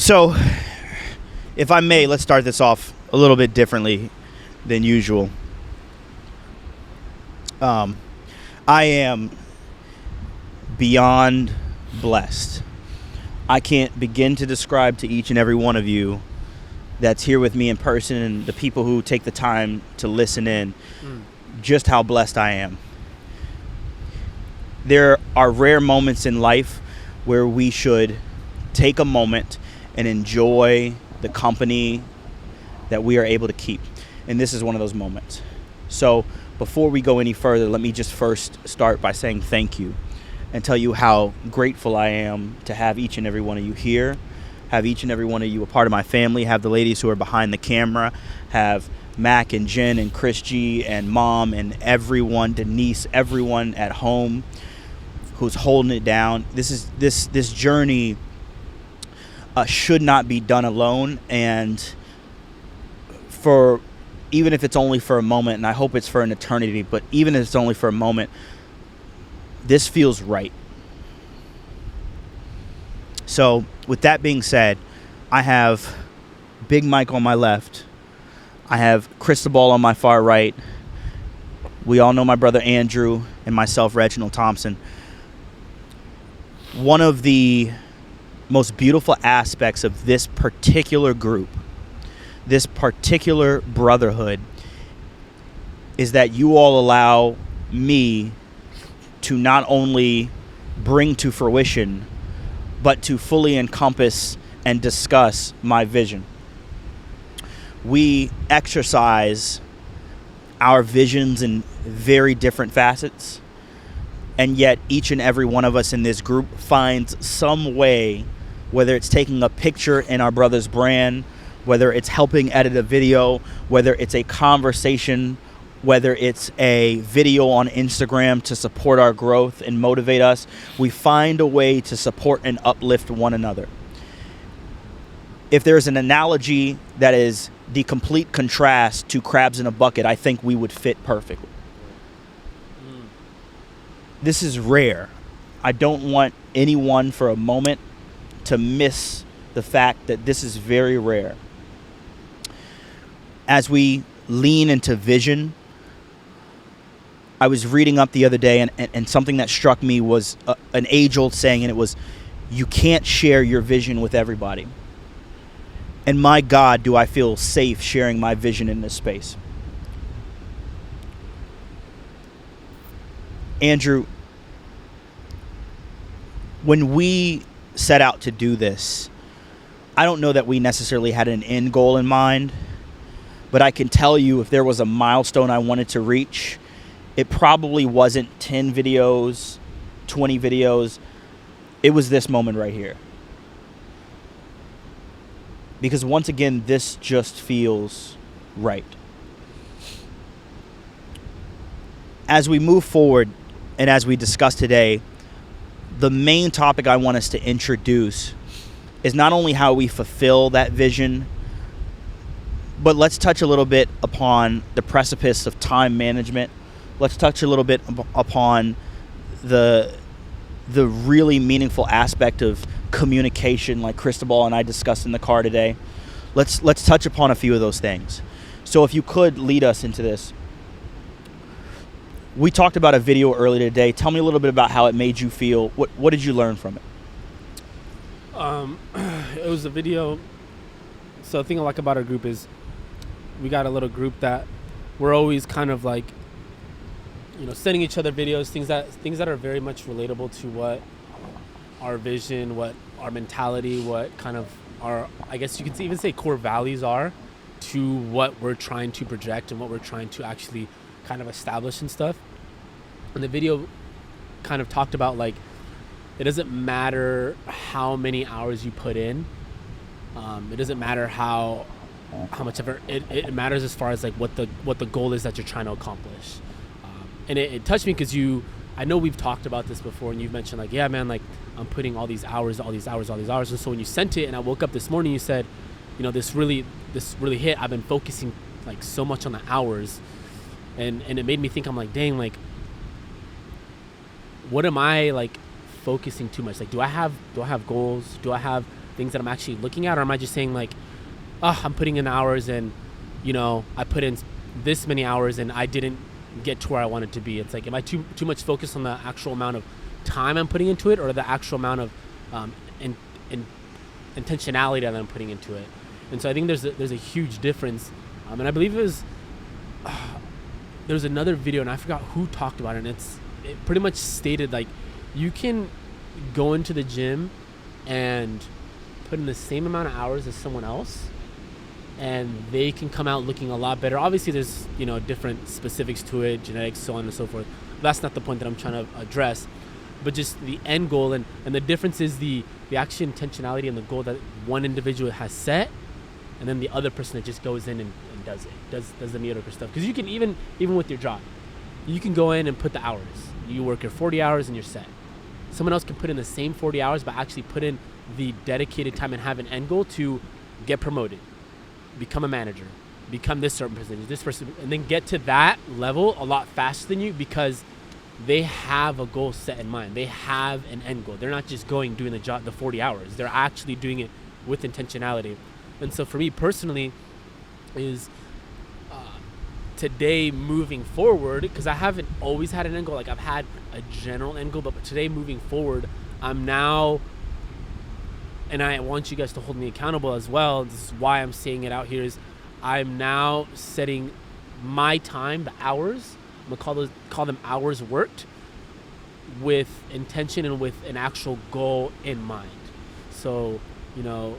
So, if I may, let's start this off a little bit differently than usual. I am beyond blessed. I can't begin to describe to each and every one of you that's here with me in person and the people who take the time to listen in just how blessed I am. There are rare moments in life where we should take a moment and enjoy the company that we are able to keep. And this is one of those moments. So before we go any further, let me just first start by saying thank you and tell you how grateful I am to have each and every one of you here, have each and every one of you a part of my family, have the ladies who are behind the camera, have Mac and Jen and Chris G and Mom and everyone, Denise, everyone at home who's holding it down. This journey should not be done alone, and for even if it's only for a moment, and I hope it's for an eternity, but even if it's only for a moment, this feels right. So with that being said, I have Big Mike on my left. I have Cristobal on my far right. We all know my brother Andrew and myself, Reginald Thompson. One of the most beautiful aspects of this particular group, this particular brotherhood, is that you all allow me to not only bring to fruition, but to fully encompass and discuss my vision. We exercise our visions in very different facets, and yet each and every one of us in this group finds some way, whether it's taking a picture in our brother's brand, whether it's helping edit a video, whether it's a conversation, whether it's a video on Instagram to support our growth and motivate us, we find a way to support and uplift one another. If there's an analogy that is the complete contrast to crabs in a bucket, I think we would fit perfectly. This is rare. I don't want anyone for a moment to miss the fact that this is very rare. As we lean into vision, I was reading up the other day, and something that struck me was an age-old saying, and it was, you can't share your vision with everybody. And my God, do I feel safe sharing my vision in this space. Andrew, when we set out to do this, I don't know that we necessarily had an end goal in mind, but I can tell you if there was a milestone I wanted to reach, it probably wasn't 10 videos, 20 videos. It was this moment right here. Because once again, this just feels right. As we move forward and as we discuss today, the main topic I want us to introduce is not only how we fulfill that vision, but let's touch a little bit upon the precipice of time management. Let's touch a little bit upon the really meaningful aspect of communication, like Cristobal and I discussed in the car today. Let's touch upon a few of those things. So if you could lead us into this. We talked about a video earlier today. Tell me a little bit about how it made you feel. What did you learn from it? It was a video. So the thing I like about our group is we got a little group that we're always kind of like, sending each other videos, things that are very much relatable to what our vision, what our mentality, what kind of our, I guess you could even say core values are to what we're trying to project and what we're trying to actually kind of establish and stuff. And the video kind of talked about like, it doesn't matter how many hours you put in. It doesn't matter how much effort. It matters as far as like what the goal is that you're trying to accomplish. And it touched me because I know we've talked about this before, and you've mentioned like, yeah, man, like I'm putting all these hours. And so when you sent it, and I woke up this morning, you said, this really hit. I've been focusing like so much on the hours, and it made me think. I'm like, dang, like, what am I like focusing too much? Like, do I have goals? Do I have things that I'm actually looking at, or am I just saying like, oh, I'm putting in hours and, you know, I put in this many hours and I didn't get to where I wanted to be? It's like, am I too much focused on the actual amount of time I'm putting into it, or the actual amount of intentionality that I'm putting into it? And so I think there's a huge difference. And I believe there was another video, and I forgot who talked about it, and it pretty much stated like, you can go into the gym and put in the same amount of hours as someone else, and they can come out looking a lot better. Obviously there's, you know, different specifics to it, genetics, so on and so forth. That's not the point that I'm trying to address, but just the end goal, and the difference is the actual intentionality and the goal that one individual has set, and then the other person that just goes in and does the mediocre stuff. Because you can even with your job, you can go in and put the hours. You work your 40 hours and you're set. Someone else can put in the same 40 hours, but actually put in the dedicated time and have an end goal to get promoted, become a manager, become this certain position, this person, and then get to that level a lot faster than you, because they have a goal set in mind. They have an end goal. They're not just doing the job, the 40 hours. They're actually doing it with intentionality. And so for me personally, is today moving forward, because I haven't always had an end goal. Like, I've had a general end goal, but today moving forward, I'm now, and I want you guys to hold me accountable as well. This is why I'm saying it out here, is I'm now setting my time, the hours, I'm gonna call them hours worked, with intention and with an actual goal in mind. So, you know,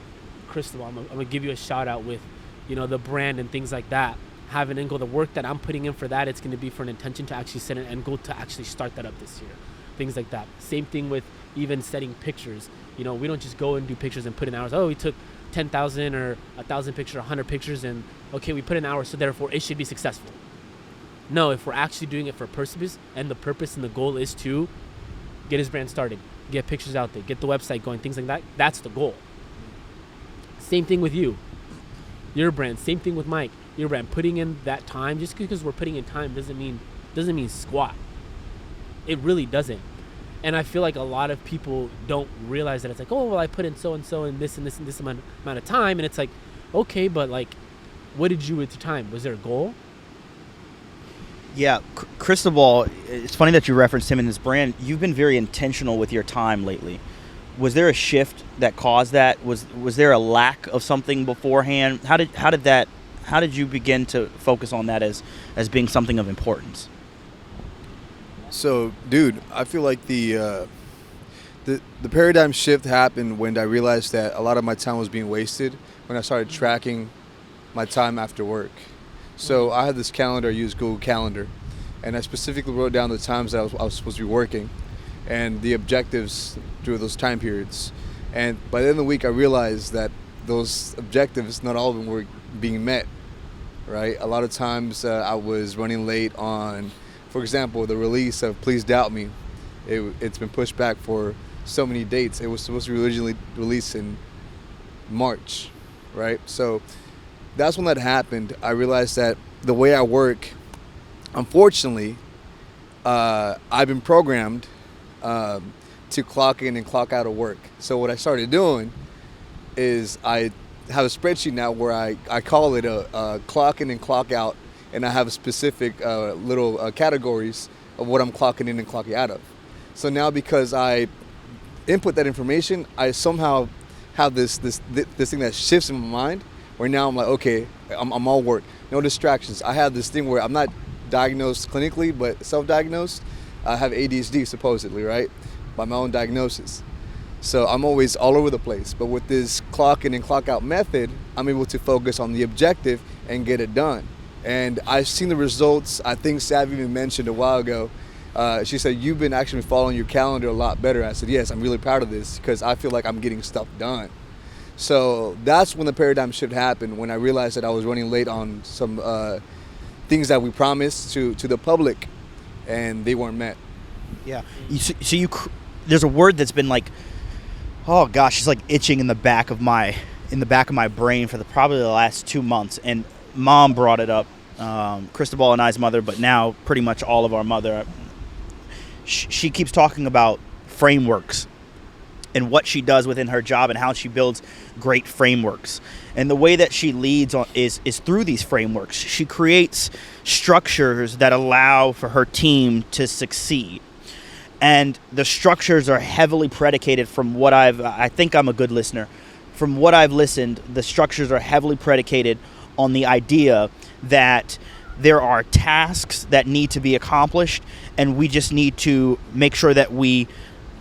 Cristobal, I'm gonna give you a shout out with, you know, the brand and things like that. Have an end goal. The work that I'm putting in for that, it's going to be for an intention to actually set an end goal to actually start that up this year. Things like that. Same thing with even setting pictures. You know, we don't just go and do pictures and put in hours. Oh, we took 10,000 or 1,000 pictures, 100 pictures, and okay, we put in hours, so therefore it should be successful. No, if we're actually doing it for purpose, and the purpose and the goal is to get his brand started, get pictures out there, get the website going, things like that, that's the goal. Same thing with you, your brand. Same thing with Mike, your brand. Putting in that time. Just because we're putting in time doesn't mean squat. It really doesn't. And I feel like a lot of people don't realize that. It's like, oh, well, I put in so and so and this amount of time, and it's like, okay, but like, what did you do with your time? Was there a goal? Yeah, Cristobal, it's funny that you referenced him in his brand. You've been very intentional with your time lately. Was there a shift that caused that? Was there a lack of something beforehand? How did you begin to focus on that as being something of importance? So, dude, I feel like the paradigm shift happened when I realized that a lot of my time was being wasted when I started tracking my time after work. So I had this calendar, I used Google Calendar, and I specifically wrote down the times that I was supposed to be working and the objectives through those time periods. And by the end of the week, I realized that those objectives, not all of them were being met, right? A lot of times I was running late on, for example, the release of Please Doubt Me. It's been pushed back for so many dates. It was supposed to be originally released in March, right? So that's when that happened. I realized that the way I work, unfortunately, I've been programmed to clock in and clock out of work. So what I started doing is I have a spreadsheet now where I call it a clock in and clock out, and I have specific little categories of what I'm clocking in and clocking out of. So now, because I input that information, I somehow have this thing that shifts in my mind, where now I'm like, okay, I'm all work, no distractions. I have this thing where I'm not diagnosed clinically, but self-diagnosed. I have ADHD supposedly, right? By my own diagnosis. So I'm always all over the place. But with this clock in and clock out method, I'm able to focus on the objective and get it done. And I've seen the results. I think Sav even mentioned a while ago. She said, you've been actually following your calendar a lot better. I said, yes, I'm really proud of this because I feel like I'm getting stuff done. So that's when the paradigm shift happened, when I realized that I was running late on some things that we promised to the public, and they weren't met. Yeah. There's a word that's been like, oh gosh, it's like itching in the back of my brain for probably the last 2 months. And Mom brought it up, Cristobal and I's mother, but now pretty much all of our mother. She keeps talking about frameworks and what she does within her job and how she builds great frameworks. And the way that she leads is through these frameworks. She creates structures that allow for her team to succeed. And the structures are heavily predicated from what I think I'm a good listener. From what I've listened, the structures are heavily predicated on the idea that there are tasks that need to be accomplished, and we just need to make sure that we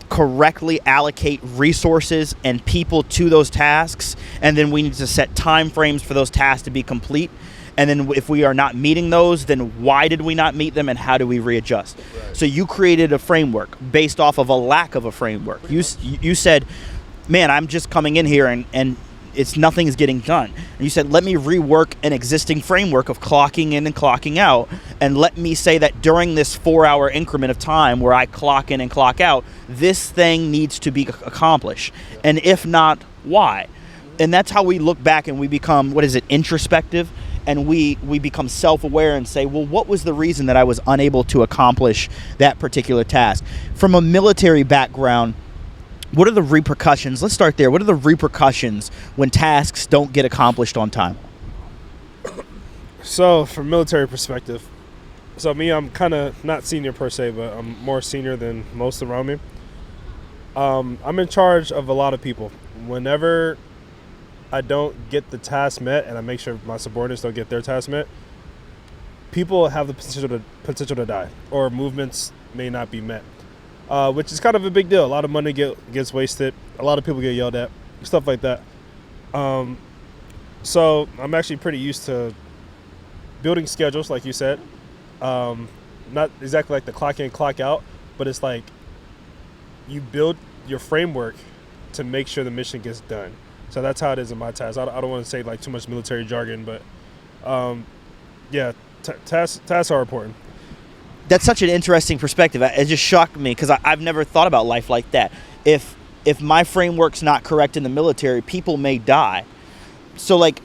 correctly allocate resources and people to those tasks, and then we need to set time frames for those tasks to be complete. And then if we are not meeting those, then why did we not meet them, and how do we readjust? Right. So you created a framework based off of a lack of a framework. You said, man, I'm just coming in here and nothing's getting done. And you said, let me rework an existing framework of clocking in and clocking out, and let me say that during this 4-hour increment of time where I clock in and clock out, this thing needs to be accomplished. And if not, why? And that's how we look back and we become, introspective, and we become self-aware and say, well, what was the reason that I was unable to accomplish that particular task? From a military background, what are the repercussions? Let's start there. What are the repercussions when tasks don't get accomplished on time? So, from military perspective, I'm kind of not senior per se, but I'm more senior than most around me. I'm in charge of a lot of people. Whenever I don't get the task met, and I make sure my subordinates don't get their task met, people have the potential to die, or movements may not be met. Which is kind of a big deal. A lot of money gets wasted. A lot of people get yelled at, stuff like that. So I'm actually pretty used to building schedules, like you said. Not exactly like the clock in, clock out, but it's like you build your framework to make sure the mission gets done. So that's how it is in my tasks. I don't want to say like too much military jargon, but tasks are important. That's such an interesting perspective. It just shocked me because I've never thought about life like that. If my framework's not correct in the military, people may die. So, like,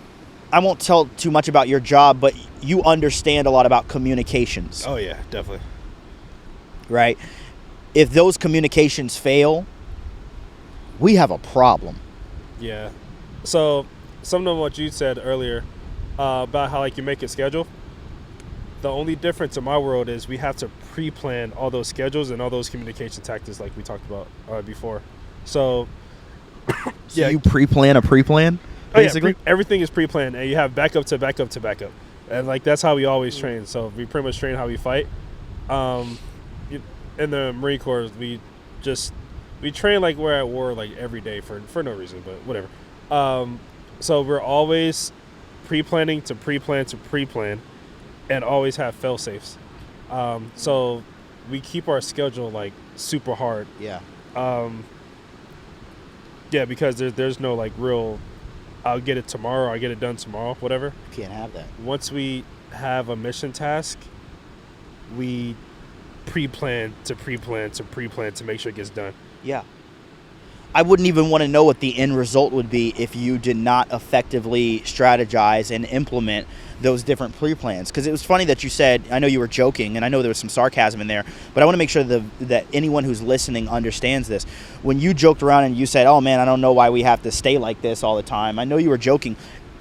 I won't tell too much about your job, but you understand a lot about communications. Oh, yeah, definitely. Right? If those communications fail, we have a problem. Yeah. So, some of what you said earlier about how, like, you make a schedule. The only difference in my world is we have to pre-plan all those schedules and all those communication tactics like we talked about before. So yeah, you pre-plan a pre-plan, basically? Oh, yeah, everything is pre-planned, and you have backup to backup to backup. And, like, that's how we always train. So we pretty much train how we fight. In the Marine Corps, we train like we're at war, like, every day for no reason, but whatever. So we're always pre-planning to pre-plan to pre-plan, and always have fail-safes. So we keep our schedule, like, super hard. Yeah. Yeah, because there's no, like, real, I'll get it tomorrow, I'll get it done tomorrow, whatever. Can't have that. Once we have a mission task, we pre-plan to pre-plan to pre-plan to make sure it gets done. Yeah. I wouldn't even want to know what the end result would be if you did not effectively strategize and implement those different pre-plans. Because it was funny that you said, I know you were joking, and I know there was some sarcasm in there, but I want to make sure that anyone who's listening understands this. When you joked around and you said, oh man, I don't know why we have to stay like this all the time, I know you were joking.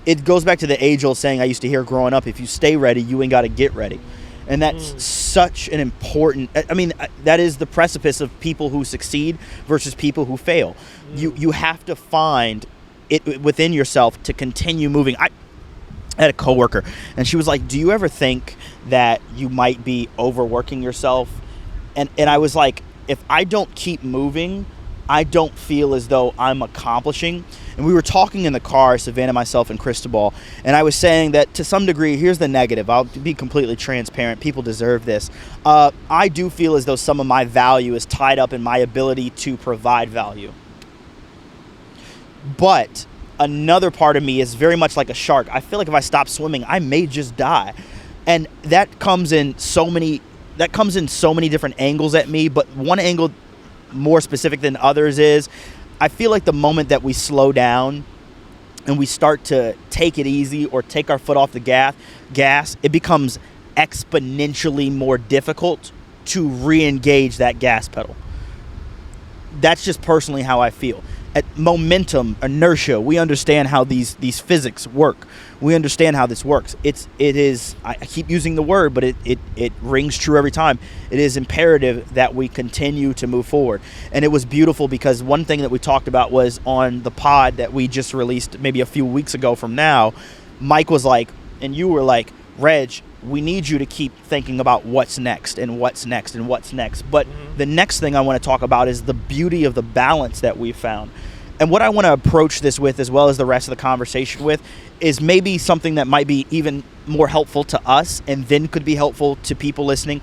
It goes back to the age-old saying I used to hear growing up, if you stay ready, you ain't got to get ready. And that's such an important, I mean, that is the precipice of people who succeed versus people who fail. You have to find it within yourself to continue moving. I had a coworker, and she was like, do you ever think that you might be overworking yourself? And I was like, if I don't keep moving, I don't feel as though I'm accomplishing. And we were talking in the car, Savannah, myself, and Cristobal, and I was saying that to some degree, here's the negative. I'll be completely transparent. People deserve this. I do feel as though some of my value is tied up in my ability to provide value. But another part of me is very much like a shark. I feel like if I stop swimming, I may just die. And that comes in so many different angles at me, but one angle more specific than others is I feel like the moment that we slow down and we start to take it easy or take our foot off the gas, it becomes exponentially more difficult to re-engage that gas pedal. that's just personally how I feel. At momentum, inertia, we understand how these physics work. We understand how this works. It is, I keep using the word, but it rings true every time. It is imperative that we continue to move forward. And it was beautiful because one thing that we talked about was on the pod that we just released maybe a few weeks ago from now, Mike was like, and you were like, Reg, we need you to keep thinking about what's next and what's next and what's next. But the next thing I want to talk about is the beauty of the balance that we've found. And what I want to approach this with, as well as the rest of the conversation with, is maybe something that might be even more helpful to us and then could be helpful to people listening.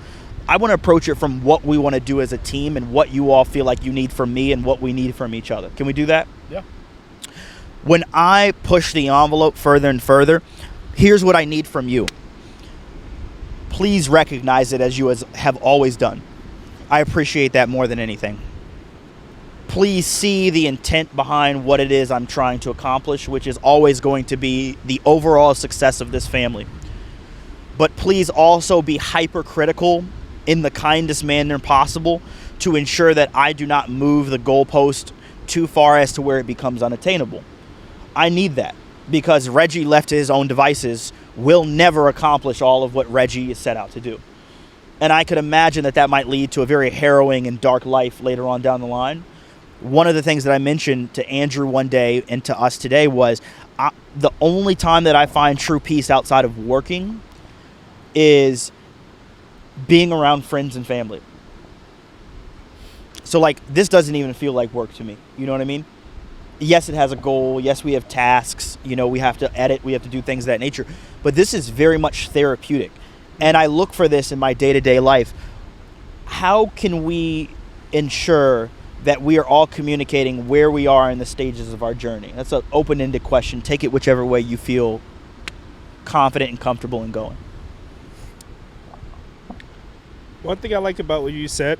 I want to approach it from what we want to do as a team and what you all feel like you need from me and what we need from each other. Can we do that? Yeah. When I push the envelope further and further, here's what I need from you. Please recognize it as you have always done. I appreciate that more than anything. Please see the intent behind what it is I'm trying to accomplish, which is always going to be the overall success of this family. But please also be hypercritical in the kindest manner possible to ensure that I do not move the goalpost too far as to where it becomes unattainable. I need that because Reggie, left to his own devices, will never accomplish all of what Reggie is set out to do. And I could imagine that might lead to a very harrowing and dark life later on down the line. One of the things that I mentioned to Andrew one day and to us today was the only time that I find true peace outside of working is being around friends and family. So like, this doesn't even feel like work to me. You know what I mean? Yes, it has a goal. Yes, we have tasks. You know, we have to edit. We have to do things of that nature. But this is very much therapeutic. And I look for this in my day-to-day life. How can we ensure that we are all communicating where we are in the stages of our journey? That's an open-ended question. Take it whichever way you feel confident and comfortable in going. One thing I like about what you said,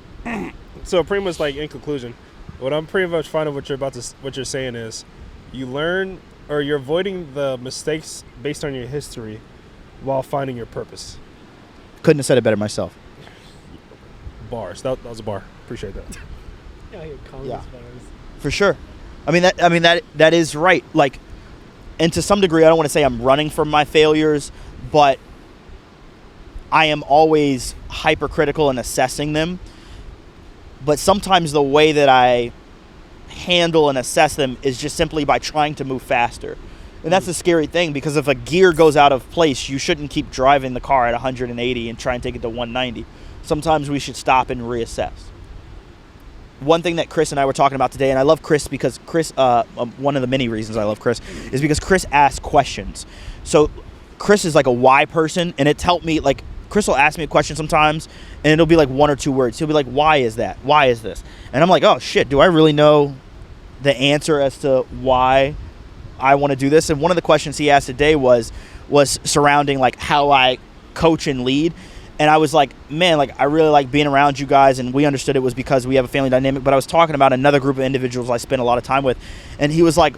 so pretty much like in conclusion, what I'm pretty much finding what you're saying is you learn, or you're avoiding the mistakes based on your history while finding your purpose. Couldn't have said it better myself. Bars. That was a bar. Appreciate that. Yeah. For sure. I mean that is right. Like, and to some degree, I don't want to say I'm running from my failures, but I am always hypercritical in assessing them. But sometimes the way that I handle and assess them is just simply by trying to move faster. And that's a scary thing, because if a gear goes out of place, you shouldn't keep driving the car at 180 and try and take it to 190. Sometimes we should stop and reassess. One thing that Chris and I were talking about today, and I love Chris because Chris, one of the many reasons I love Chris is because Chris asks questions. So Chris is like a why person, and it's helped me. Like, Chris will ask me a question sometimes, and it'll be like one or two words. He'll be like, why is that? Why is this? And I'm like, oh, shit, do I really know the answer as to why I want to do this? And one of the questions he asked today was surrounding like how I coach and lead. And I was like, man, like, I really like being around you guys. And we understood it was because we have a family dynamic. But I was talking about another group of individuals I spent a lot of time with. And he was like,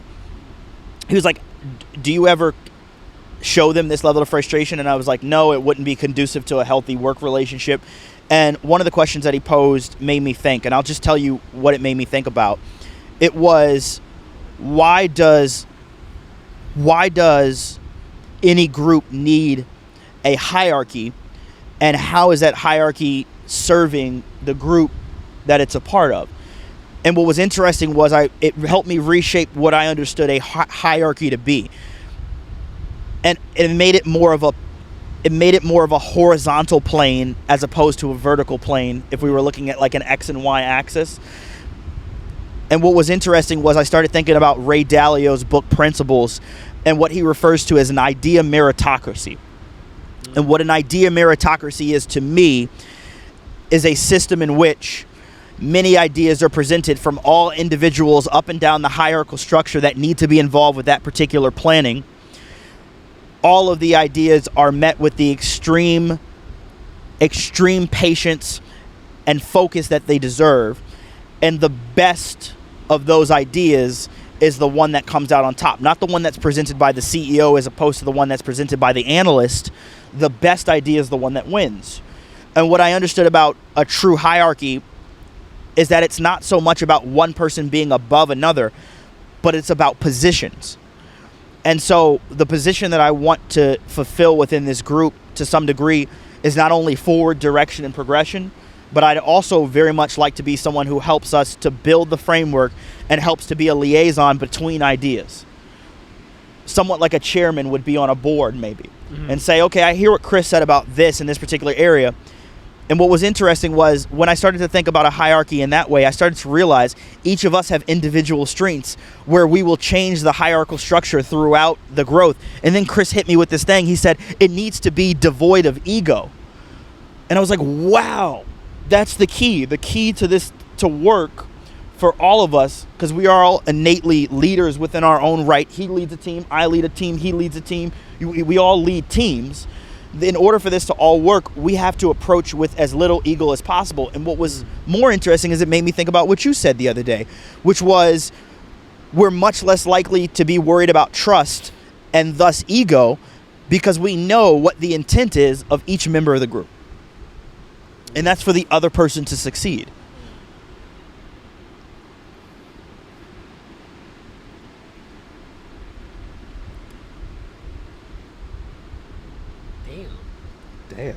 do you ever show them this level of frustration? And I was like, no, it wouldn't be conducive to a healthy work relationship. And one of the questions that he posed made me think, and I'll just tell you what it made me think about. It was, why does any group need a hierarchy, and how is that hierarchy serving the group that it's a part of? And what was interesting was it helped me reshape what I understood a hierarchy to be. And it made it more of a horizontal plane as opposed to a vertical plane if we were looking at like an X and Y axis. And what was interesting was I started thinking about Ray Dalio's book Principles and what he refers to as an idea meritocracy. And what an idea meritocracy is to me is a system in which many ideas are presented from all individuals up and down the hierarchical structure that need to be involved with that particular planning. All of the ideas are met with the extreme patience and focus that they deserve. And the best of those ideas is the one that comes out on top, not the one that's presented by the CEO as opposed to the one that's presented by the analyst. The best idea is the one that wins. And what I understood about a true hierarchy is that it's not so much about one person being above another, but it's about positions. And so the position that I want to fulfill within this group to some degree is not only forward direction and progression, but I'd also very much like to be someone who helps us to build the framework and helps to be a liaison between ideas. Somewhat like a chairman would be on a board maybe, and say, okay, I hear what Chris said about this in this particular area. And what was interesting was when I started to think about a hierarchy in that way, I started to realize each of us have individual strengths where we will change the hierarchical structure throughout the growth. And then Chris hit me with this thing. He said, it needs to be devoid of ego. And I was like, wow, that's the key. The key to this to work for all of us, because we are all innately leaders within our own right. He leads a team, I lead a team, he leads a team. We all lead teams. In order for this to all work, we have to approach with as little ego as possible. And what was more interesting is it made me think about what you said the other day, which was we're much less likely to be worried about trust and thus ego because we know what the intent is of each member of the group. And that's for the other person to succeed. Damn.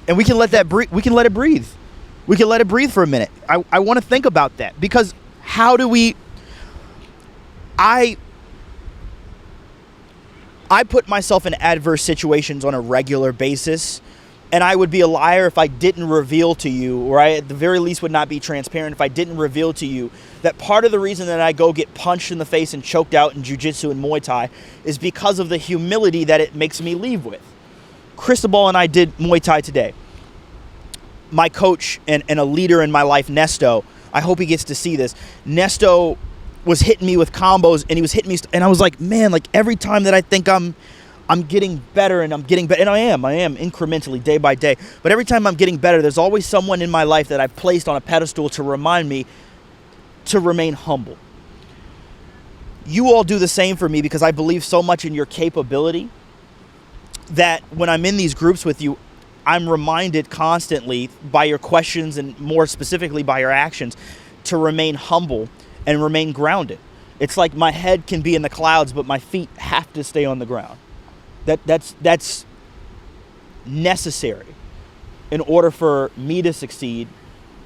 And we can let that breathe. We can let it breathe. We can let it breathe for a minute. I want to think about that, because how do we... I put myself in adverse situations on a regular basis, and I would be a liar if I didn't reveal to you, or I at the very least would not be transparent if I didn't reveal to you that part of the reason that I go get punched in the face and choked out in jiu-jitsu and Muay Thai is because of the humility that it makes me leave with. Cristobal and I did Muay Thai today. My coach and a leader in my life, Nesto, I hope he gets to see this. Nesto was hitting me with combos, and he was hitting me, and I was like, man, like every time that I think I'm getting better, and I'm getting better, and I am incrementally day by day, but every time I'm getting better, there's always someone in my life that I've placed on a pedestal to remind me to remain humble. You all do the same for me, because I believe so much in your capability that when I'm in these groups with you, I'm reminded constantly by your questions and more specifically by your actions to remain humble and remain grounded. It's like my head can be in the clouds, but my feet have to stay on the ground. That's necessary in order for me to succeed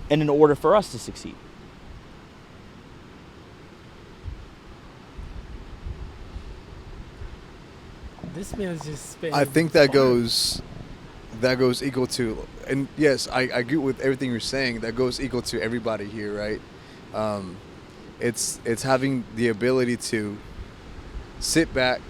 and in order for us to succeed. This man's just spitting. I think that goes equal to, and yes, I agree with everything you're saying. That goes equal to everybody here, right? It's having the ability to sit back,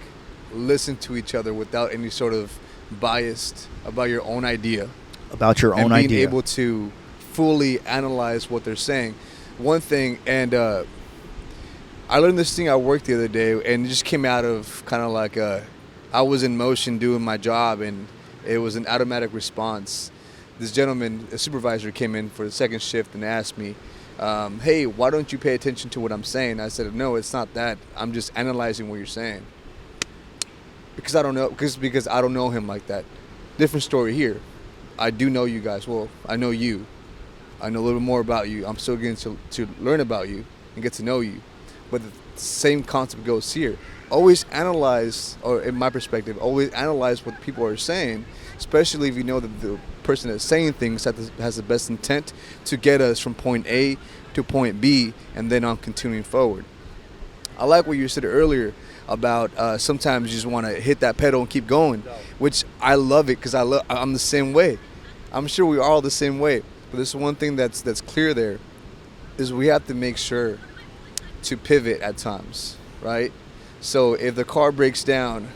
listen to each other without any sort of bias about your own idea. About your own idea. And being idea. able to fully analyze what they're saying. One thing, and I learned this thing at work the other day, and it just came out of kind of like I was in motion doing my job, and it was an automatic response. This gentleman, a supervisor, came in for the second shift and asked me, hey, why don't you pay attention to what I'm saying? I said, no, it's not that. I'm just analyzing what you're saying. Because I don't know, because I don't know him like that. Different story here. I do know you guys. Well, I know you. I know a little more about you. I'm still getting to learn about you and get to know you. But the same concept goes here. Always analyze, or in my perspective, always analyze what people are saying, especially if you know that the person that's saying things has the best intent to get us from point A to point B and then on continuing forward. I like what you said earlier about sometimes you just want to hit that pedal and keep going, which I love it, because I'm the same way. I'm sure we are all the same way. But there's one thing that's clear there is we have to make sure to pivot at times, right? So if the car breaks down,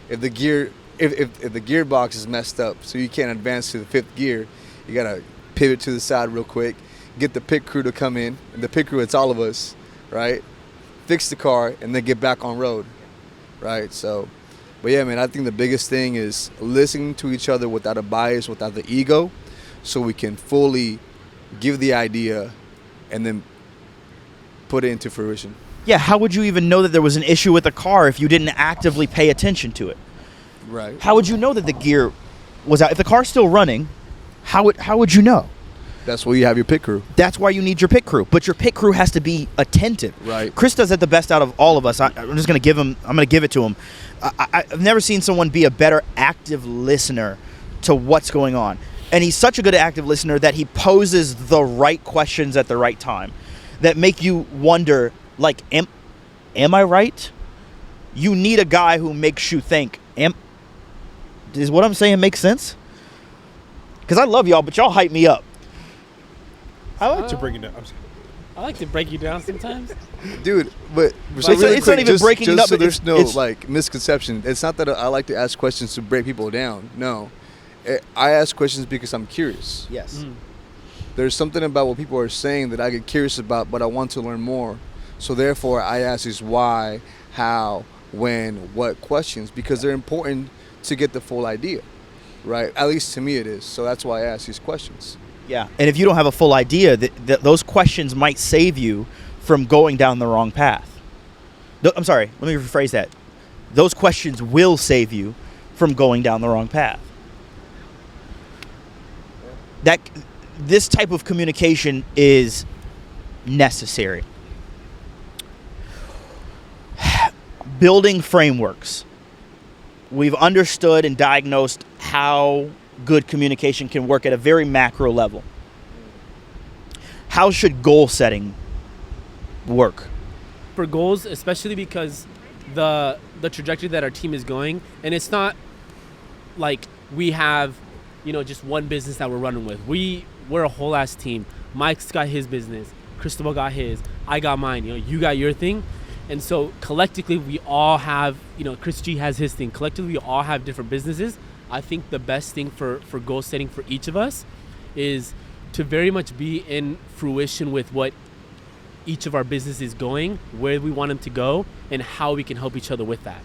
if the gearbox is messed up, so you can't advance to the fifth gear, you gotta pivot to the side real quick, get the pit crew to come in, and the pit crew, it's all of us, right? Fix the car and then get back on road, right? So, but yeah, man, I think the biggest thing is listening to each other without a bias, without the ego, so we can fully give the idea and then put it into fruition. Yeah, how would you even know that there was an issue with the car if you didn't actively pay attention to it? Right. How would you know that the gear was out? If the car's still running How would you know? That's why you have your pit crew. That's why you need your pit crew. But your pit crew has to be attentive. Right. Chris does it the best out of all of us. I'm just going to give him. I'm going to give it to him. I've never seen someone be a better active listener to what's going on. And he's such a good active listener that he poses the right questions at the right time that make you wonder, like, am I right? You need a guy who makes you think, does what I'm saying make sense? Because I love y'all, but y'all hype me up. I like to bring it down. I'm sorry. I like to break you down sometimes. Dude, but It's not even breaking it up, so but there's no it's- like misconception. It's not that I like to ask questions to break people down. No, I ask questions because I'm curious. Yes. There's something about what people are saying that I get curious about, but I want to learn more. So therefore, I ask these why, how, when, what questions, because they're important to get the full idea, right? At least to me it is. So that's why I ask these questions. Yeah. And if you don't have a full idea, those questions might save you from going down the wrong path. I'm sorry, let me rephrase that. Those questions will save you from going down the wrong path. This type of communication is necessary. Building frameworks. We've understood and diagnosed how good communication can work at a very macro level. How should goal setting work? For goals, especially because the trajectory that our team is going, and it's not like we have, just one business that we're running with. We're a whole ass team. Mike's got his business, Cristobal got his, I got mine, you got your thing. And so collectively we all have, Chris G has his thing. Collectively we all have different businesses. I think the best thing for goal setting for each of us is to very much be in fruition with what each of our business is going, where we want them to go, and how we can help each other with that.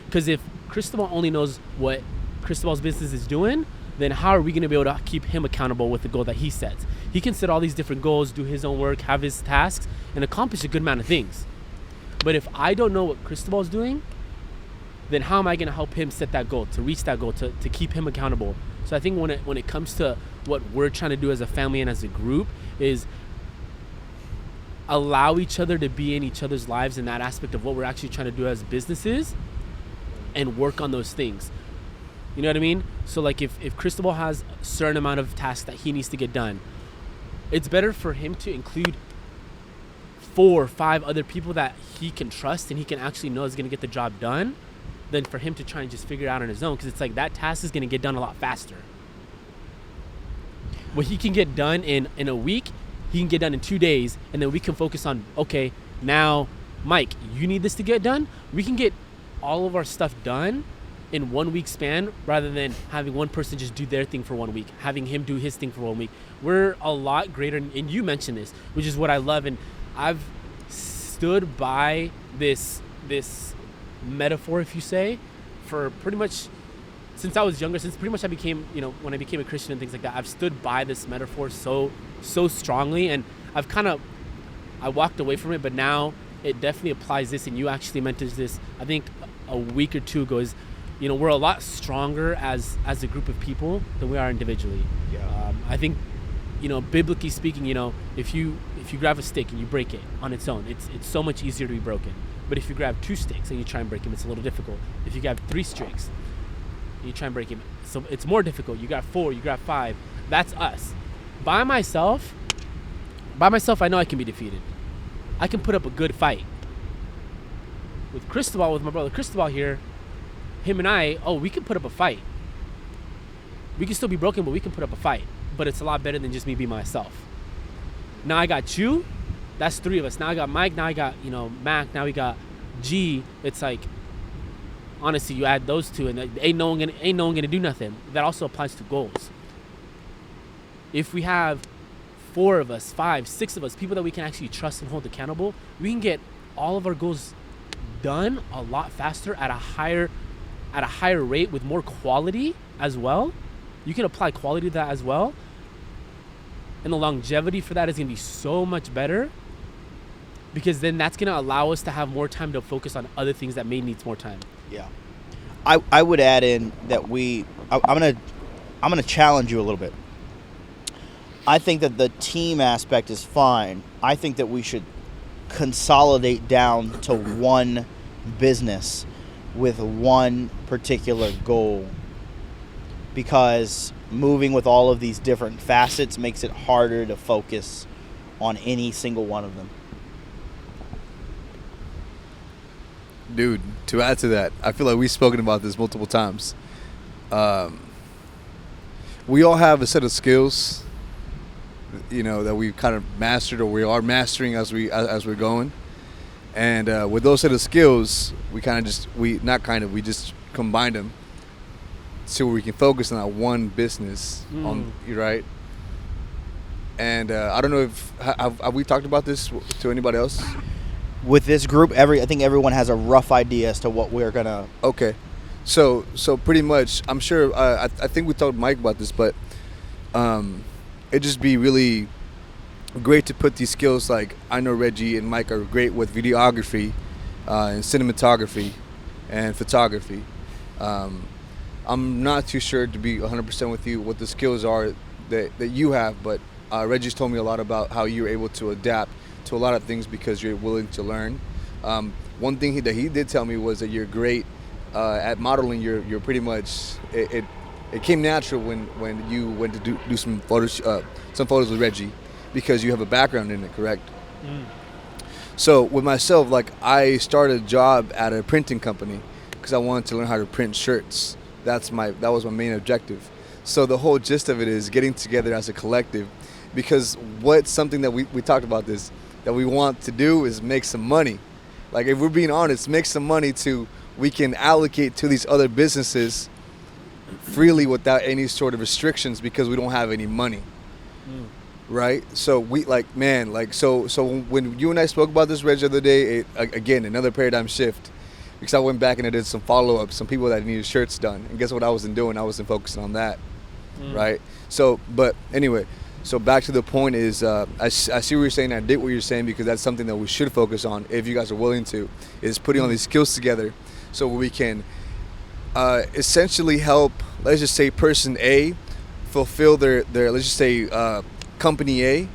Because if Cristobal only knows what Cristobal's business is doing, then how are we going to be able to keep him accountable with the goal that he sets? He can set all these different goals, do his own work, have his tasks, and accomplish a good amount of things. But if I don't know what Cristobal's doing, then how am I going to help him set that goal, to reach that goal, to keep him accountable? So I think when it comes to what we're trying to do as a family and as a group is allow each other to be in each other's lives in that aspect of what we're actually trying to do as businesses and work on those things. You know what I mean? So like if Cristobal has a certain amount of tasks that he needs to get done, it's better for him to include 4 or 5 other people that he can trust and he can actually know is going to get the job done than for him to try and just figure it out on his own, because it's like that task is going to get done a lot faster. What he can get done in a week, he can get done in 2 days, and then we can focus on, okay, now, Mike, you need this to get done. We can get all of our stuff done in 1 week span rather than having one person just do their thing for 1 week, having him do his thing for 1 week. We're a lot greater, and you mentioned this, which is what I love, and I've stood by this metaphor, if you say, for pretty much since I was younger, since pretty much I became, when I became a Christian and things like that. I've stood by this metaphor so strongly, and I walked away from it, but now it definitely applies this, and you actually mentioned this, I think a week or two ago, is, we're a lot stronger as a group of people than we are individually. Yeah. I think, biblically speaking, if you grab a stick and you break it on its own, it's so much easier to be broken. But if you grab 2 sticks and you try and break them, it's a little difficult. If you grab 3 sticks and you try and break them, so it's more difficult. You grab 4, you grab 5. That's us. By myself, I know I can be defeated. I can put up a good fight. With Cristobal, with my brother Cristobal here, him and I, we can put up a fight. We can still be broken, but we can put up a fight. But it's a lot better than just me being myself. Now I got you. That's 3 of us. Now I got Mike. Now I got, Mac. Now we got G. It's like, honestly, you add those 2, and ain't no one gonna do nothing. That also applies to goals. If we have 4 of us, 5, 6 of us, people that we can actually trust and hold accountable, we can get all of our goals done a lot faster at a higher rate with more quality as well. You can apply quality to that as well. And the longevity for that is going to be so much better, because then that's going to allow us to have more time to focus on other things that may need more time. Yeah. I would add in that I'm going to challenge you a little bit. I think that the team aspect is fine. I think that we should consolidate down to one business with one particular goal, because moving with all of these different facets makes it harder to focus on any single one of them. Dude, to add to that, I feel like we've spoken about this multiple times. We all have a set of skills, that we've kind of mastered, or we are mastering as we're going. And with those set of skills, we just combine them so we can focus on that one business. Right? And I don't know if have we talked about this to anybody else? With this group, I think everyone has a rough idea as to what we're gonna. Okay, so pretty much, I'm sure. I think we told Mike about this, but it'd just be really great to put these skills. Like, I know Reggie and Mike are great with videography and cinematography and photography. I'm not too sure, to be 100% with you, what the skills are that you have, but Reggie's told me a lot about how you're able to adapt to a lot of things because you're willing to learn. One thing that he did tell me was that you're great at modeling. You're pretty much it came natural when you went to do some photos with Reggie, because you have a background in it, correct? So with myself, like, I started a job at a printing company because I wanted to learn how to print shirts. That was my main objective. So the whole gist of it is getting together as a collective, because what's something that we talked about this, that we want to do is make some money. Like, if we're being honest, make some money we can allocate to these other businesses freely without any sort of restrictions, because we don't have any money. Right? So so when you and I spoke about this, Reg, the other day, again, another paradigm shift, because I went back and I did some follow-up, some people that needed shirts done, and guess what I wasn't doing? I wasn't focusing on that. Right? So, but anyway, so back to the point is, I see what you're saying. I dig what you're saying, because that's something that we should focus on, if you guys are willing to, is putting all these skills together so we can essentially help, let's just say, person A fulfill their let's just say company A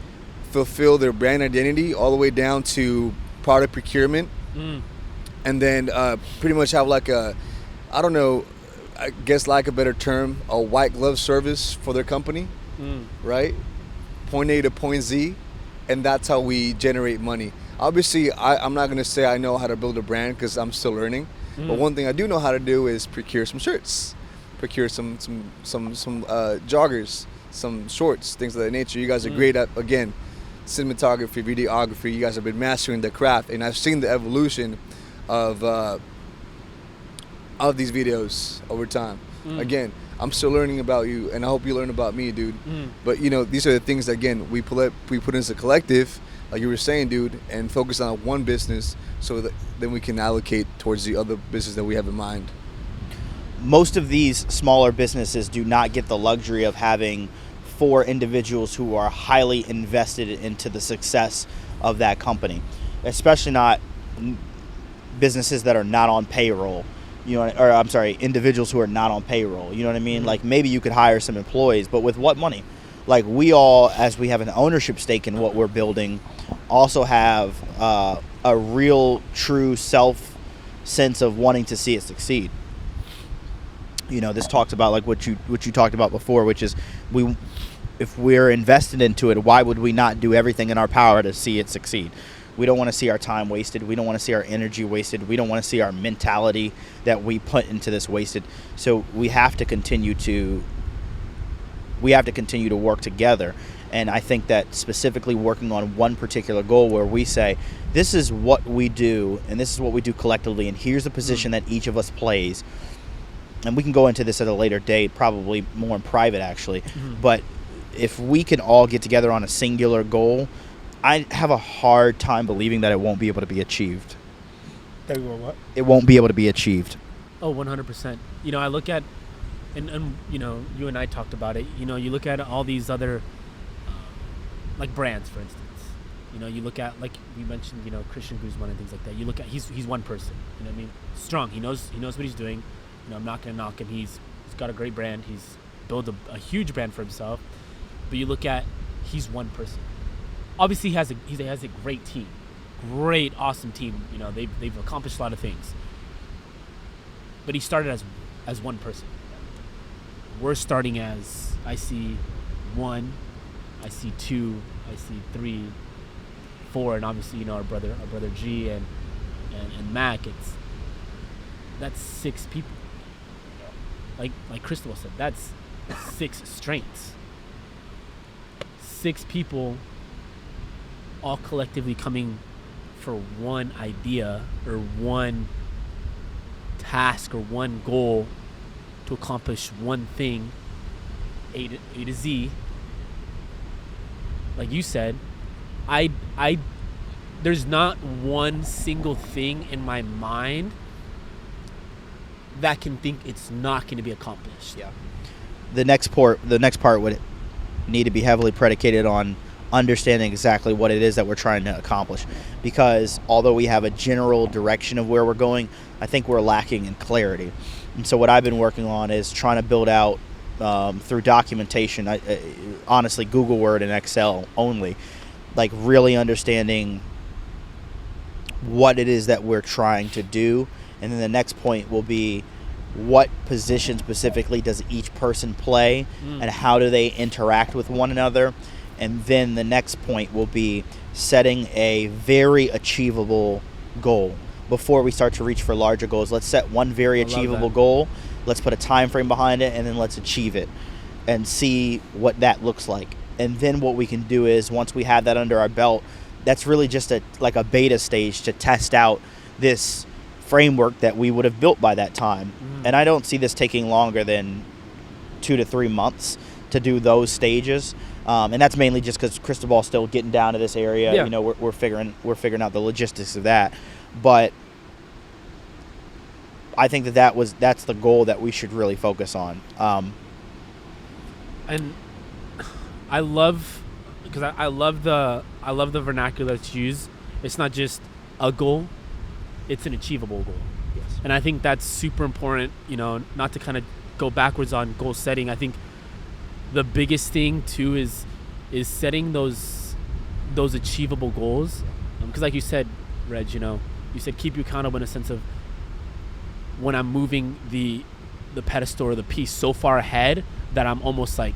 fulfill their brand identity all the way down to product procurement, and then pretty much have like a, I don't know, I guess, like a better term, a white glove service for their company, right? Point A to point Z, and that's how we generate money. Obviously, I'm not gonna say I know how to build a brand, because I'm still learning. But one thing I do know how to do is procure some shirts, procure some joggers, some shorts, things of that nature. You guys are great at, again, cinematography, videography. You guys have been mastering the craft, and I've seen the evolution of these videos over time. Again, I'm still learning about you, and I hope you learn about me, dude. But these are the things that, again, we put in as a collective, like you were saying, dude, and focus on one business, so that then we can allocate towards the other business that we have in mind. Most of these smaller businesses do not get the luxury of having 4 individuals who are highly invested into the success of that company, especially not businesses that are not on payroll. Individuals who are not on payroll. You know what I mean? Like, maybe you could hire some employees, but with what money? Like, we all, as we have an ownership stake in what we're building, also have a real, true sense of wanting to see it succeed. This talks about, like, what you talked about before, which is, if we're invested into it, why would we not do everything in our power to see it succeed? We don't want to see our time wasted. We don't want to see our energy wasted. We don't want to see our mentality that we put into this wasted. So we have to continue to work together. And I think that specifically working on one particular goal, where we say, this is what we do, and this is what we do collectively, and here's the position that each of us plays. And we can go into this at a later date, probably more in private, actually. But if we can all get together on a singular goal, I have a hard time believing that it won't be able to be achieved. That we will what? It won't be able to be achieved. Oh, 100%. I look at, and you and I talked about it. You look at all these other, like, brands, for instance. You look at, like we mentioned, Christian Guzman and things like that. You look at, he's one person. You know what I mean? Strong. He knows what he's doing. I'm not gonna knock him. He's got a great brand. He's built a huge brand for himself. But you look at, he's one person. Obviously, he has a great team, great, awesome team. You know, they've accomplished a lot of things. But he started as one person. We're starting as, I see 1, I see 2, I see 3, 4, and obviously, you know, our brother G and Mac. That's 6 people. Like Cristobal said, that's 6 strengths. 6 people all collectively coming for one idea or one task or one goal to accomplish one thing, A to Z. Like you said, there's not one single thing in my mind that can think it's not going to be accomplished. Yeah. The next part would need to be heavily predicated on understanding exactly what it is that we're trying to accomplish, because although we have a general direction of where we're going, I think we're lacking in clarity. And so what I've been working on is trying to build out through documentation, honestly Google Word and Excel only, like really understanding what it is that we're trying to do. And then the next point will be, what position specifically does each person play and how do they interact with one another? And then the next point will be setting a very achievable goal. Before we start to reach for larger goals, let's set one very achievable goal. Let's put a time frame behind it, and then let's achieve it and see what that looks like. And then what we can do is, once we have that under our belt, that's really just a beta stage to test out this framework that we would have built by that time. And I don't see this taking longer than 2 to 3 months to do those stages. And that's mainly just because Cristobal's still getting down to this area. Yeah. You know, we're figuring out the logistics of that. But I think that's the goal that we should really focus on. And I love, because I love the vernacular that's used. It's not just a goal, it's an achievable goal. Yes. And I think that's super important, you know, not to kind of go backwards on goal setting. I think the biggest thing too is setting those achievable goals. Because like you said, Reg, you know, you said keep you accountable in a sense of, when I'm moving the pedestal or the piece so far ahead that I'm almost like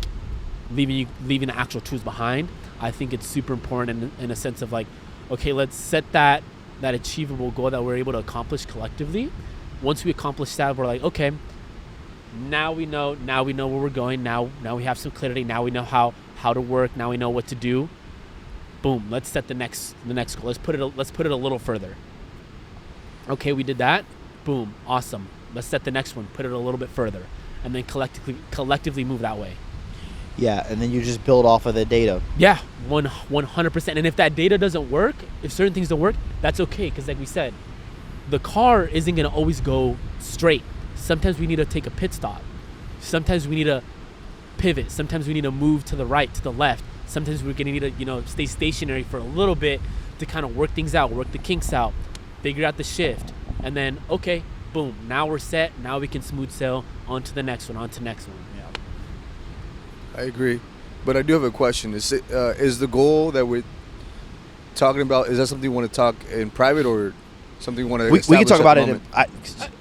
leaving the actual tools behind. I think it's super important in a sense of like, okay, let's set that achievable goal that we're able to accomplish collectively. Once we accomplish that, we're like, okay, now we know where we're going. Now we have some clarity. Now we know how to work. Now we know what to do. Boom. Let's set the next goal. Let's put it a little further. Okay, we did that. Boom. Awesome. Let's set the next one. Put it a little bit further, and then collectively move that way. Yeah, and then you just build off of the data. Yeah, 100%. And if that data doesn't work, if certain things don't work, that's okay. Because like we said, the car isn't going to always go straight. Sometimes we need to take a pit stop. Sometimes we need to pivot. Sometimes we need to move to the right, to the left. Sometimes we're going to need to, you know, stay stationary for a little bit to kind of work things out, work the kinks out, figure out the shift. And then, okay, boom, now we're set. Now we can smooth sail on to the next one, I agree, but I do have a question. Is the goal that we're talking about, is that something you want to talk in private or something you want to We can talk about it.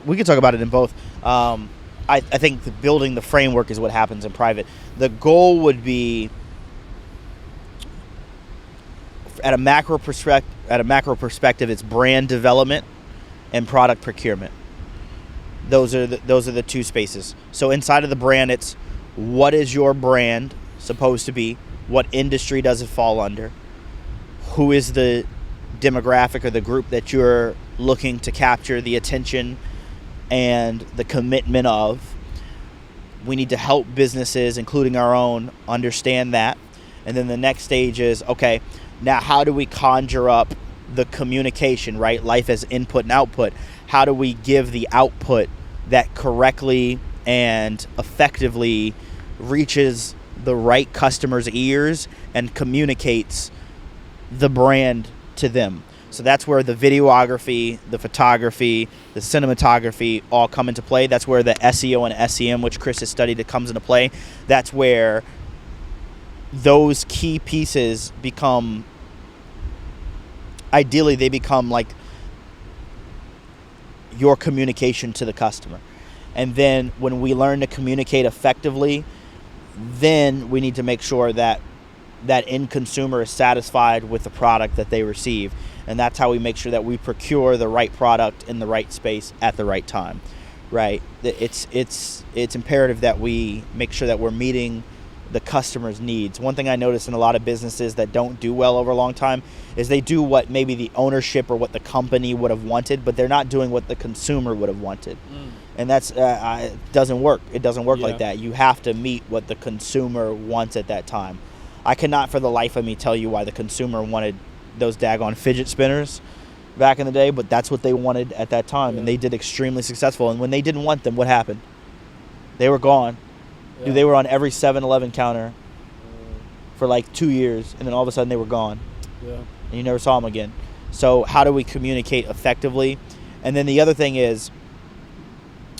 We can talk about it in both. I think building the framework is what happens in private. The goal would be, at a macro perspective, it's brand development and product procurement. Those are the two spaces. So inside of the brand, it's, what is your brand supposed to be? What industry does it fall under? Who is the demographic or the group that you're looking to capture the attention and the commitment of? We need to help businesses, including our own, understand that. And then the next stage is, okay, now how do we conjure up the communication, right? Life as input and output. How do we give the output that correctly and effectively reaches the right customer's ears and communicates the brand to them? So that's where the videography, the photography, the cinematography all come into play. That's where the SEO and SEM, which Chris has studied, it comes into play. That's where those key pieces become, ideally they become like your communication to the customer. And then when we learn to communicate effectively, then we need to make sure that that end consumer is satisfied with the product that they receive. And that's how we make sure that we procure the right product in the right space at the right time, right? It's imperative that we make sure that we're meeting the customer's needs. One thing I notice in a lot of businesses that don't do well over a long time is they do what maybe the ownership or what the company would have wanted, but they're not doing what the consumer would have wanted. And that's it doesn't work. It doesn't work like that. You have to meet what the consumer wants at that time. I cannot for the life of me tell you why the consumer wanted those daggone fidget spinners back in the day, but that's what they wanted at that time, and they did extremely successful. And when they didn't want them, what happened? They were gone. Dude, they were on every 7-Eleven counter for like 2 years, and then all of a sudden they were gone. And you never saw them again. So how do we communicate effectively? And then the other thing is,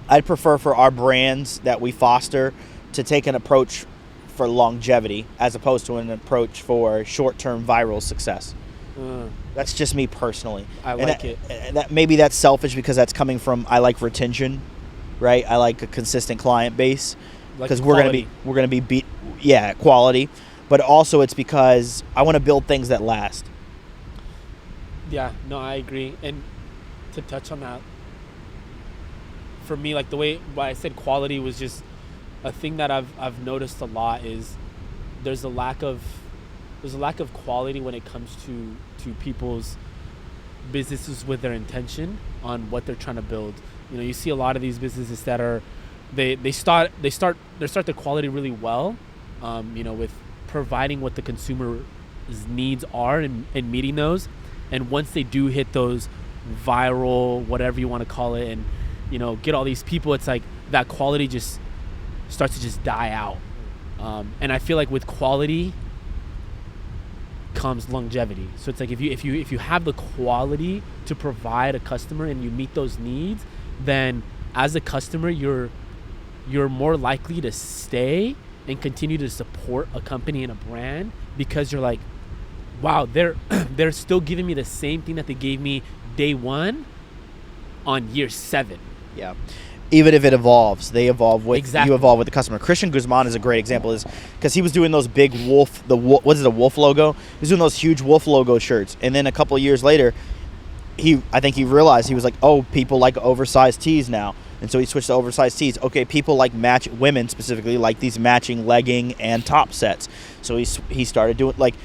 I'd prefer for our brands that we foster to take an approach for longevity as opposed to an approach for short-term viral success. That's just me personally. I like it. That maybe that's selfish because that's coming from, I like retention, right? I like a consistent client base because we're gonna be quality, but also it's because I want to build things that last. Yeah, no, I agree. And to touch on that, for me, like the way why I said quality was just a thing that I've noticed a lot is there's a lack of quality when it comes to people's businesses with their intention on what they're trying to build. You know, you see a lot of these businesses that are they start their quality really well, you know, with providing what the consumer's needs are and meeting those. And once they do hit those viral, whatever you want to call it, and you know, get all these people, it's like that quality just starts to just die out. And I feel like with quality comes longevity. So it's like if you have the quality to provide a customer and you meet those needs, then as a customer you're more likely to stay and continue to support a company and a brand because you're like, wow, they're still giving me the same thing that they gave me day one on year 7. Yeah. Even if it evolves, they evolve with you evolve with the customer. Christian Guzman is a great example, is because he was doing those big wolf, what is it, a wolf logo? He was doing those huge wolf logo shirts, and then a couple of years later, I think he realized, he was like, oh, people like oversized tees now, and so he switched to oversized tees. Okay, people like women specifically like these matching legging and top sets, so he started doing, like,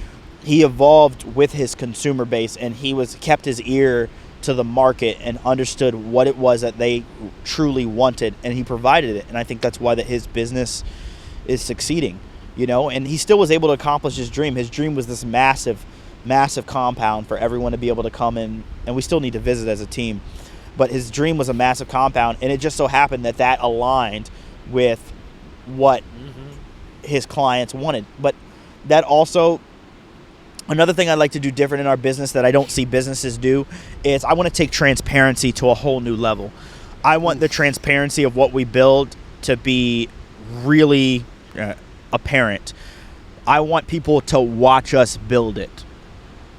he evolved with his consumer base, and he kept his ear to the market and understood what it was that they truly wanted, and he provided it. And I think that's why that his business is succeeding, you know, and he still was able to accomplish his dream. His dream was this massive compound for everyone to be able to come in, and we still need to visit as a team, but his dream was a massive compound, and it just so happened that aligned with what his clients wanted. But that also, another thing I'd like to do different in our business that I don't see businesses do is I want to take transparency to a whole new level. I want the transparency of what we build to be really apparent. I want people to watch us build it.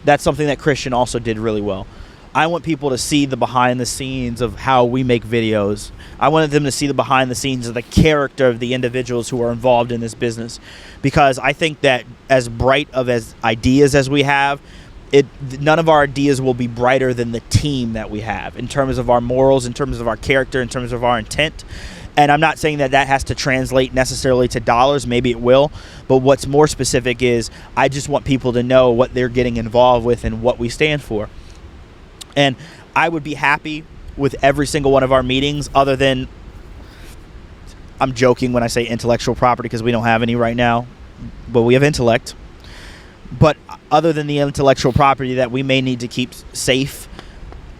That's something that Christian also did really well. I want people to see the behind the scenes of how we make videos. I wanted them to see the behind the scenes of the character of the individuals who are involved in this business, because I think that as bright of as ideas as we have, none of our ideas will be brighter than the team that we have in terms of our morals, in terms of our character, in terms of our intent. And I'm not saying that has to translate necessarily to dollars. Maybe it will. But what's more specific is I just want people to know what they're getting involved with and what we stand for. And I would be happy with every single one of our meetings, other than, I'm joking when I say intellectual property because we don't have any right now, but we have intellect. But other than the intellectual property that we may need to keep safe,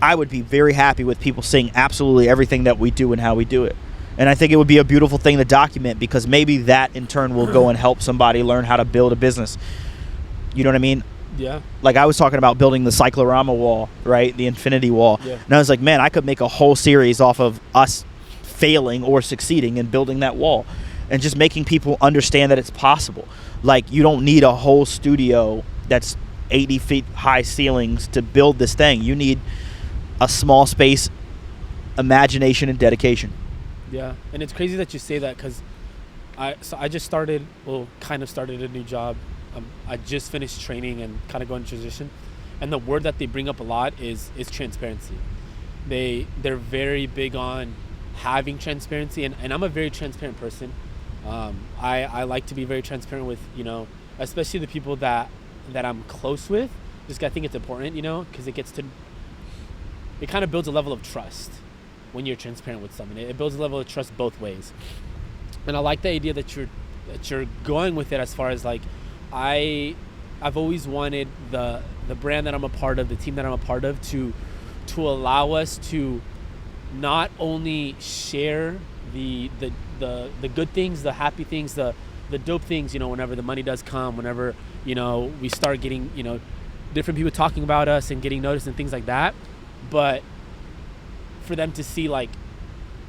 I would be very happy with people seeing absolutely everything that we do and how we do it. And I think it would be a beautiful thing to document, because maybe that in turn will go and help somebody learn how to build a business. You know what I mean? Yeah. Like I was talking about building the cyclorama wall, right? The infinity wall. Yeah. And I was like, man, I could make a whole series off of us failing or succeeding in building that wall, and just making people understand that it's possible. Like, you don't need a whole studio that's 80 feet high ceilings to build this thing. You need a small space, imagination, and dedication. Yeah, and it's crazy that you say that, because I just started, kind of started a new job. I just finished training and kind of going to transition, and the word that they bring up a lot is transparency. They're very big on having transparency, and I'm a very transparent person. I like to be very transparent with, especially the people that I'm close with. Just I think it's important, because it kind of builds a level of trust when you're transparent with someone. It builds a level of trust both ways. And I like the idea that you're going with it, as far as like, I've always wanted the brand that I'm a part of, the team that I'm a part of, to allow us to not only share the good things, the happy things, the dope things, whenever the money does come, whenever, we start getting, different people talking about us and getting noticed and things like that, but for them to see like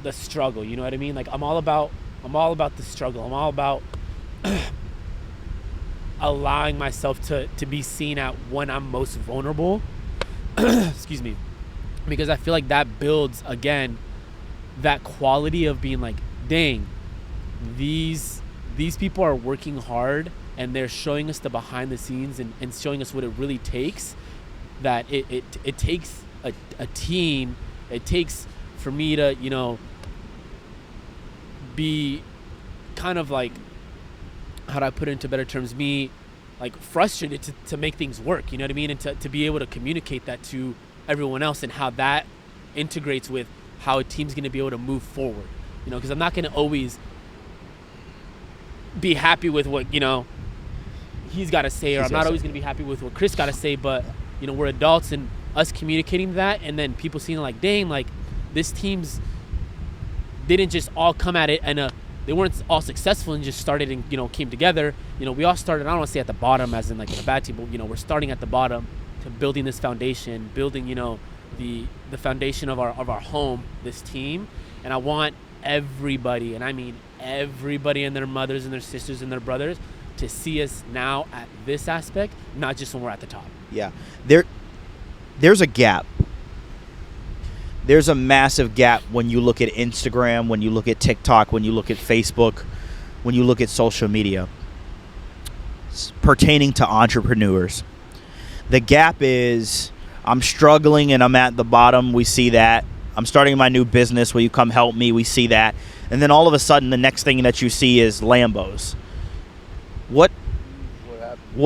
the struggle, you know what I mean? Like, I'm all about the struggle. I'm all about allowing myself to be seen at when I'm most vulnerable. Excuse me. Because I feel like that builds, again, that quality of being like, dang, these people are working hard, and they're showing us the behind the scenes and showing us what it really takes. That it takes a team. It takes for me to, be kind of like, how do I put it into better terms, me like frustrated to make things work, you know what I mean? And to be able to communicate that to everyone else, and how that integrates with how a team's going to be able to move forward, because I'm not going to always be happy with what, he's got to say, or I'm not always going to be happy with what Chris got to say, but, we're adults, and us communicating that, and then people seeing like, dang, like this team's, they didn't just all come at it, and they weren't all successful and just started and, came together. We all started, I don't want to say at the bottom as in like a bad team, but, we're starting at the bottom to building this foundation, building, the foundation of our home, this team. And I want everybody, and I mean everybody, and their mothers and their sisters and their brothers, to see us now at this aspect, not just when we're at the top. Yeah. There's a gap. There's a massive gap when you look at Instagram, when you look at TikTok, when you look at Facebook, when you look at social media pertaining to entrepreneurs. The gap is, I'm struggling and I'm at the bottom. We see that. I'm starting my new business. Will you come help me? We see that. And then all of a sudden, the next thing that you see is Lambos. What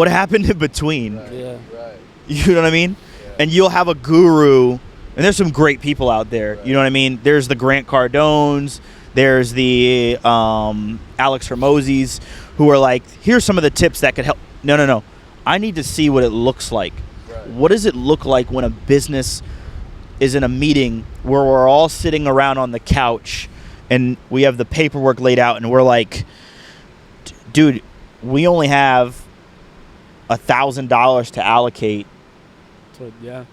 happened in between? Right. Yeah. Right. You know what I mean? Yeah. And you'll have a guru, and there's some great people out there. Right. You know what I mean? There's the Grant Cardones. There's the Alex Hermosis, who are like, here's some of the tips that could help. No. I need to see what it looks like. Right. What does it look like when a business is in a meeting where we're all sitting around on the couch and we have the paperwork laid out, and we're like, dude, we only have $1,000 to allocate. So, yeah.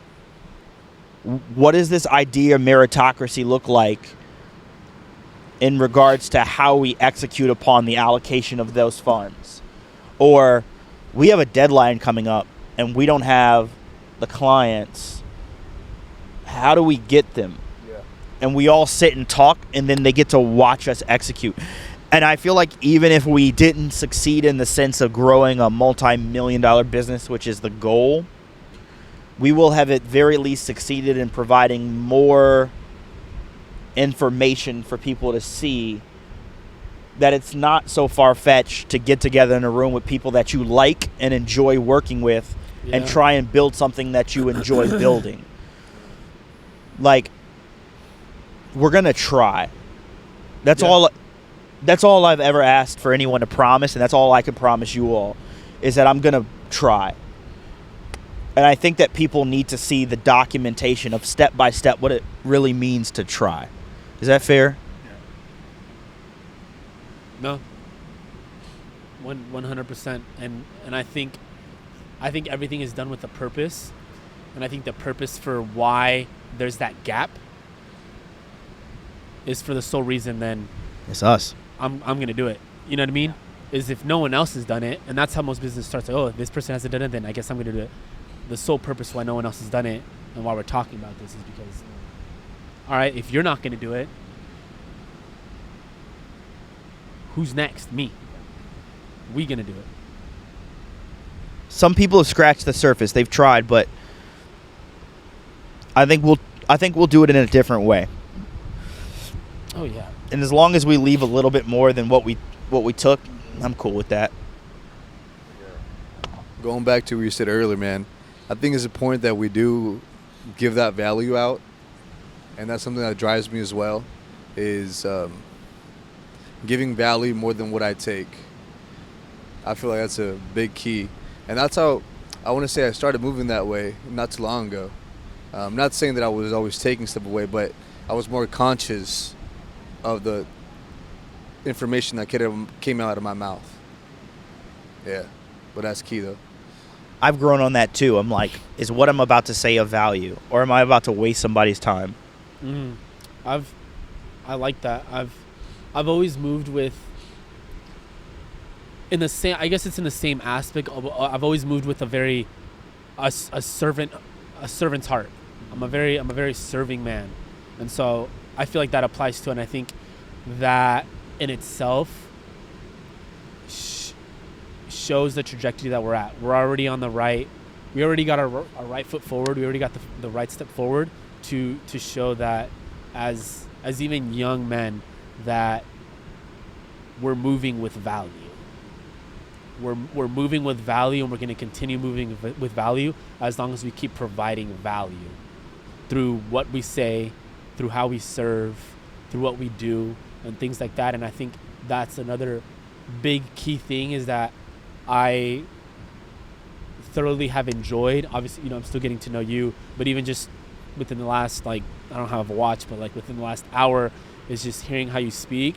What does this idea of meritocracy look like in regards to how we execute upon the allocation of those funds? Or we have a deadline coming up and we don't have the clients. How do we get them? Yeah. And we all sit and talk, and then they get to watch us execute. And I feel like even if we didn't succeed in the sense of growing a multi-million-dollar business, which is the goal, we will have at very least succeeded in providing more information for people to see that it's not so far-fetched to get together in a room with people that you like and enjoy working with, and Yeah. try and build something that you enjoy building. Like, we're going to try. That's Yeah. all. That's all I've ever asked for anyone to promise, and that's all I can promise you all, is that I'm going to try. And I think that people need to see the documentation of step by step what it really means to try. Is that fair? No. 100%. And I think everything is done with a purpose. And I think the purpose for why there's that gap is for the sole reason then It's us. I'm gonna do it. You know what I mean? is if no one else has done it, and that's how most business starts. Like, oh, if this person hasn't done it, then I guess I'm going to do it. The sole purpose why no one else has done it and why we're talking about this is because, all right, if you're not going to do it, who's next? Me. We going to do it. Some people have scratched the surface. They've tried, but I think we'll do it in a different way. Oh yeah. And as long as we leave a little bit more than what we took, I'm cool with that. Going back to what you said earlier, man, I think it's important that we do give that value out, and that's something that drives me as well, is giving value more than what I take. I feel like that's a big key, and that's how I want to say I started moving that way not too long ago. I'm not saying that I was always taking stuff away, but I was more conscious of the information that came out of my mouth. Yeah, but that's key though. I've grown on that too. I'm like, is what I'm about to say of value, or am I about to waste somebody's time? I like that. I've always moved with in the same. I guess it's in the same aspect. I've always moved with a servant's heart. I'm a very serving man, and so I feel like that applies to it. And I think that in itself shows the trajectory that we're at. We're already on the right. We already got our right foot forward. We already got the right step forward to show that as even young men that we're moving with value. We're moving with value, and we're going to continue moving with value as long as we keep providing value through what we say, through how we serve, through what we do, and things like that. And I think that's another big key thing is that I thoroughly have enjoyed. Obviously, I'm still getting to know you, but even just within the last, I don't have a watch, but within the last hour is just hearing how you speak.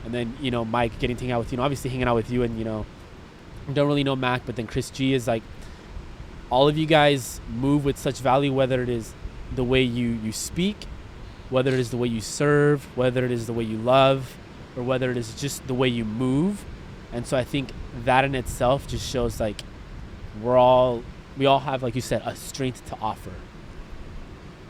And then, Mike, getting to hang out with you, obviously hanging out with you, and, don't really know Mac, but then Chris G is all of you guys move with such value, whether it is the way you speak, whether it is the way you serve, whether it is the way you love, or whether it is just the way you move. And so I think that in itself just shows we all have, like you said, a strength to offer.